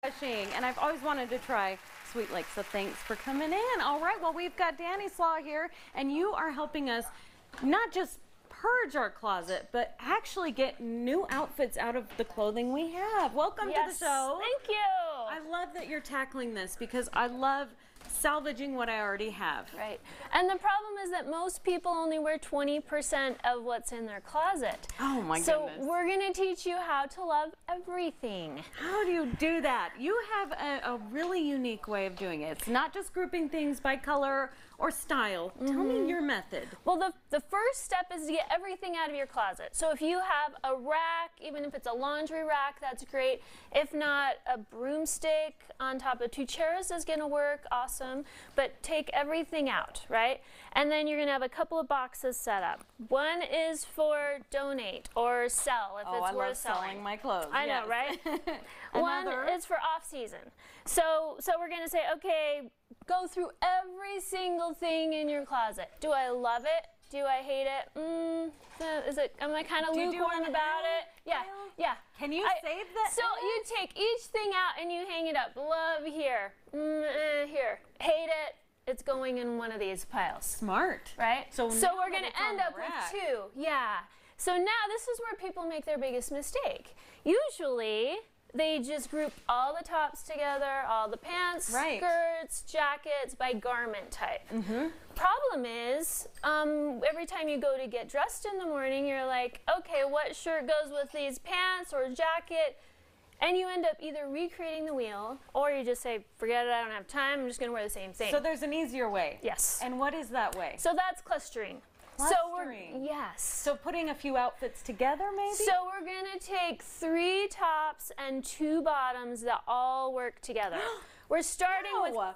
And I've always wanted to try Sweet Lake, so thanks for coming in. All right, well, we've got Danny Slaw here, and you are helping us not just purge our closet, but actually get new outfits out of the clothing we have. Welcome to the show. Thank you. I love that you're tackling this because I love salvaging what I already have. Right. And the problem is that most people only wear 20% of what's in their closet. Oh my goodness. So we're going to teach you how to love everything. How do you do that? You have a really unique way of doing it. It's not just grouping things by color or style. Tell me your method. Well, the first step is to get everything out of your closet. So if you have a rack, even if it's a laundry rack, that's great. If not, a broomstick on top of 2 chairs is going to work. Awesome. But take everything out, right? And then you're going to have a couple of boxes set up. One is for donate or sell if it's worth selling my clothes. I know, right? One is for off season. So we're going to say, okay, go through every single thing in your closet. Do I love it? Do I hate it? Am I kind of lukewarm about it? Yeah, yeah. Can you save that? So you take each thing out and you hang it up. Love here, here. Hate it. It's going in one of these piles. Smart. Right? So we're going to end up with 2. Yeah. So now this is where people make their biggest mistake. Usually, they just group all the tops together, all the pants, skirts, jackets by garment type. Problem is, every time you go to get dressed in the morning, you're like, okay, what shirt goes with these pants or jacket? And you end up either recreating the wheel, or you just say, forget it, I don't have time, I'm just going to wear the same thing. So there's an easier way. Yes. And what is that way? So that's clustering. Clustering. Yes. So putting a few outfits together, maybe? So we're going to take 3 tops and 2 bottoms that all work together. We're starting with 5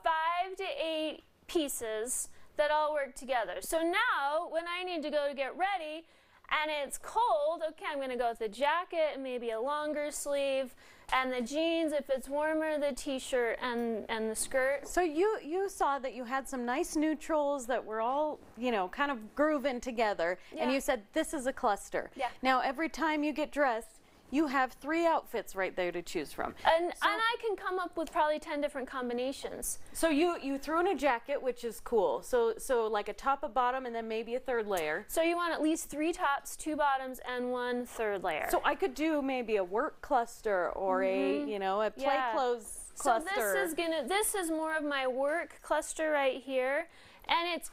to 8 pieces that all work together. So now, when I need to go to get ready, and it's cold, okay, I'm going to go with the jacket and maybe a longer sleeve, and the jeans, if it's warmer, the t-shirt and the skirt. So you saw that you had some nice neutrals that were all, you know, kind of grooving together, and you said this is a cluster. Yeah. Now every time you get dressed, you have 3 outfits right there to choose from. And I can come up with probably 10 different combinations. So you threw in a jacket, which is cool. So like a top, a bottom, and then maybe a 3rd layer. So you want at least 3 tops, 2 bottoms, and 1 3rd layer. So I could do maybe a work cluster or a, you know, a play clothes cluster. So this is more of my work cluster right here. And it's,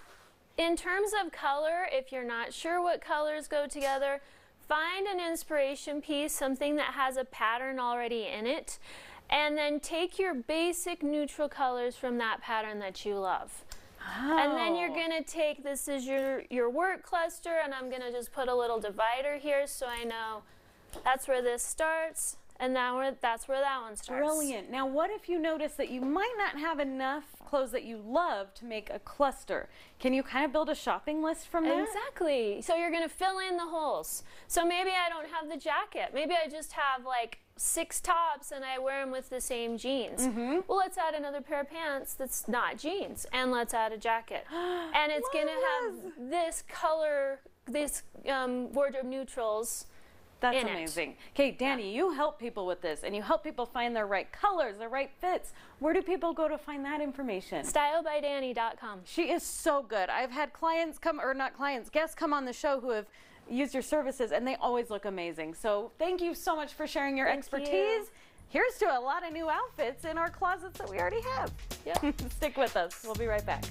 in terms of color, if you're not sure what colors go together, find an inspiration piece, something that has a pattern already in it, and then take your basic neutral colors from that pattern that you love. And then you're going to take, this is your work cluster, and I'm going to just put a little divider here so I know that's where this starts, and that's where that one starts. Brilliant. Now, what if you notice that you might not have enough clothes that you love to make a cluster? Can you kind of build a shopping list from that? Exactly. So you're going to fill in the holes. So maybe I don't have the jacket. Maybe I just have like 6 tops and I wear them with the same jeans. Well, let's add another pair of pants that's not jeans, and let's add a jacket. And it's going to have this color, this wardrobe neutrals. That's amazing. Okay, Danny, you help people with this, and you help people find their right colors, their right fits. Where do people go to find that information? StyleByDanny.com. She is so good. I've had clients come, or not clients, guests come on the show who have used your services, and they always look amazing. So thank you so much for sharing your expertise. Here's to a lot of new outfits in our closets that we already have. Yep. Stick with us. We'll be right back.